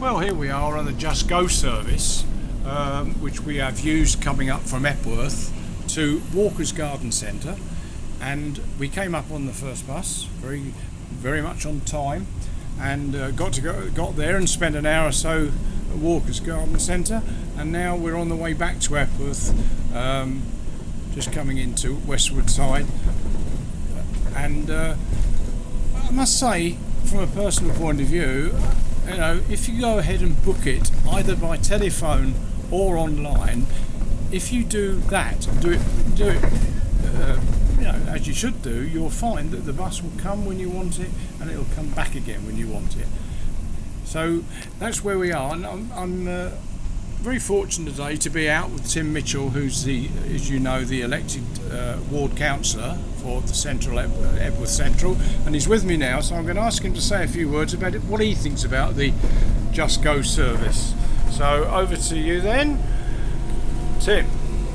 Well, here we are on the Just Go service, which we have used coming up from Epworth to Walker's Garden Centre, and we came up on the first bus very much on time, and got there and spent an hour or so at Walker's Garden Centre, and now we're on the way back to Epworth, just coming into Westwood side. And I must say, from a personal point of view, you know, if you go ahead and book it either by telephone or online, if you do that, do it, you know, as you should do, you'll find that the bus will come when you want it, and it'll come back again when you want it. So that's where we are, and I'm very fortunate today to be out with Tim Mitchell, who's as you know, the elected ward councillor for the Epworth Central, and he's with me now, so I'm going to ask him to say a few words about it, what he thinks about the Just Go service. So over to you then, Tim.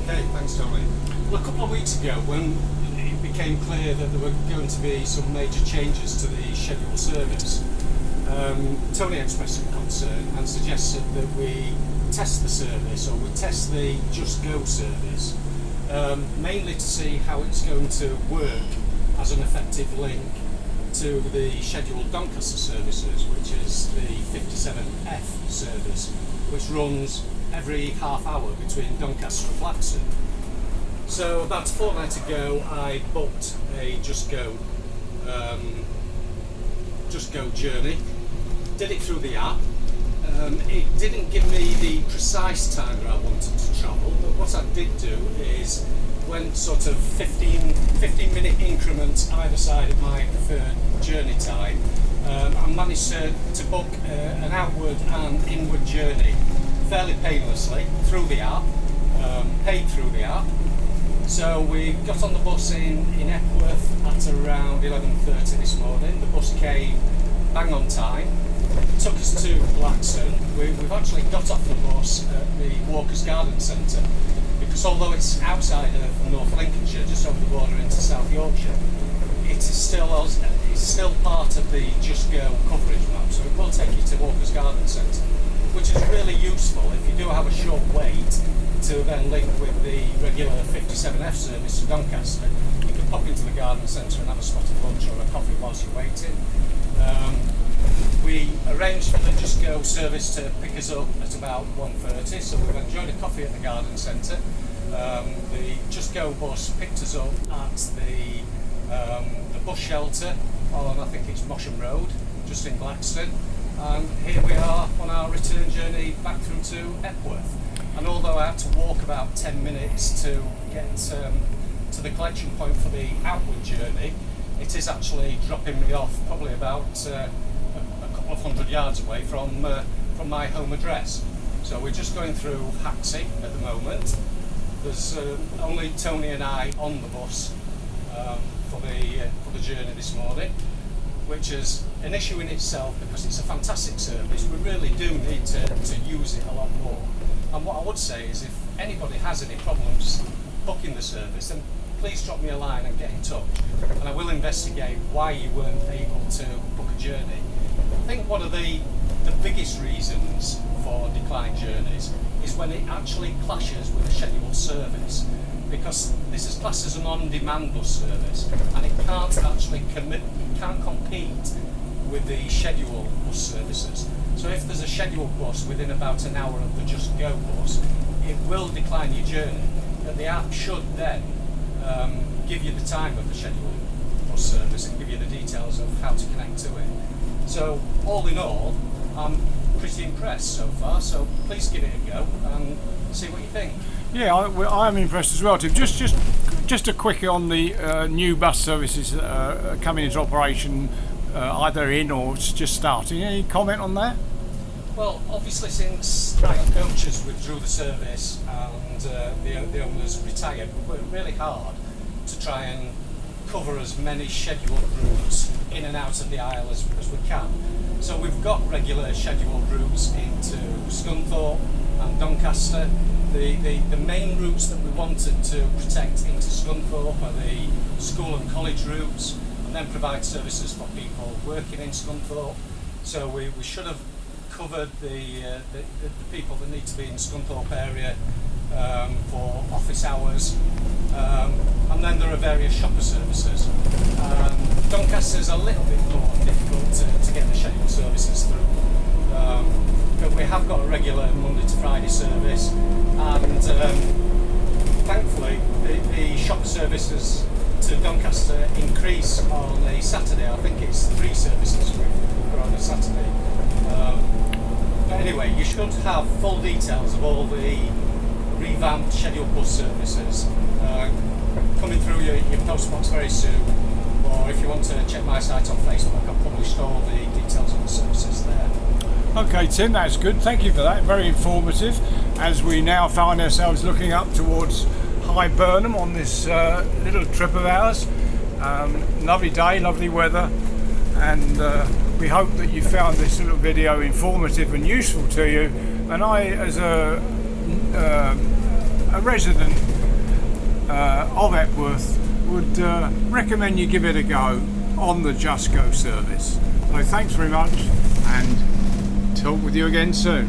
Okay, thanks Tony. Well, a couple of weeks ago, when it became clear that there were going to be some major changes to the scheduled service, Tony expressed some concern and suggested that we test the service, or we test the Just Go service, mainly to see how it's going to work as an effective link to the scheduled Doncaster services, which is the 57F service, which runs every half hour between Doncaster and Blackson. So about a fortnight ago, I booked a Just Go journey, did it through the app. It didn't give me the precise time that I wanted to travel, but what I did do is went sort of 15-minute increments either side of my preferred journey time. I managed to book an outward and inward journey fairly painlessly through the app, paid through the app. So we got on the bus in Epworth at around 11:30 this morning. The bus came bang on time, took us to Blackson. We've actually got off the bus at the Walker's Garden Centre, because although it's outside of North Lincolnshire, just over the border into South Yorkshire, it is still part of the Just Go coverage map, so it will take you to Walker's Garden Centre, which is really useful if you do have a short wait to then link with the regular 57F service to Doncaster. You can pop into the garden centre and have a spot of lunch or a coffee whilst you're waiting. We arranged for the Just Go service to pick us up at about 1:30, so we've enjoyed a coffee at the garden centre. The Just Go bus picked us up at the bus shelter on, I think it's Mosham Road, just in Blackson, and here we are on our return journey back through to Epworth. And although I had to walk about 10 minutes to get to the collection point for the outward journey, it is actually dropping me off probably about a couple of hundred yards away from my home address. So we're just going through Haxey at the moment. There's only Tony and I on the bus for the journey this morning, which is an issue in itself because it's a fantastic service. We really do need to use it a lot more. And what I would say is, if anybody has any problems booking the service, then please drop me a line and get in touch, and I will investigate why you weren't able to book a journey. I think one of the biggest reasons for declined journeys is when it actually clashes with a scheduled service, because this is classed as an on-demand bus service, and it can't actually can't compete with the scheduled bus services. So if there's a scheduled bus within about an hour of the Just Go bus, it will decline your journey, but the app should then give you the time of the scheduled bus service and give you the details of how to connect to it. So all in all, I'm pretty impressed so far, so please give it a go and see what you think. Yeah, I'm impressed as well, Tim. Just a quick on the new bus services coming into operation, either in or just starting. Any comment on that? Well, obviously since Trial Coaches withdrew the service and the owners retired, we worked really hard to try and cover as many scheduled routes in and out of the Isle as we can. So we've got regular scheduled routes into Scunthorpe and Doncaster. The main routes that we wanted to protect into Scunthorpe are the school and college routes, and then provide services for people working in Scunthorpe. So we should have covered the people that need to be in Scunthorpe area for office hours, and then there are various shopper services. Doncaster's a little bit more difficult to get the scheduled services through, but we have got a regular Monday to Friday service, and thankfully the shopper services to Doncaster increase on a Saturday. I think it's 3 services we've got on a Saturday. But anyway, you should have full details of all the revamped scheduled bus services coming through your post box very soon. Or if you want to check my site on Facebook, I've published all the details of the services there. Okay, Tim, that's good. Thank you for that. Very informative. As we now find ourselves looking up towards High Burnham on this little trip of ours. Lovely day, lovely weather, and we hope that you found this little video informative and useful to you. And I, as a resident of Epworth, would recommend you give it a go on the Just Go service. So thanks very much, and talk with you again soon.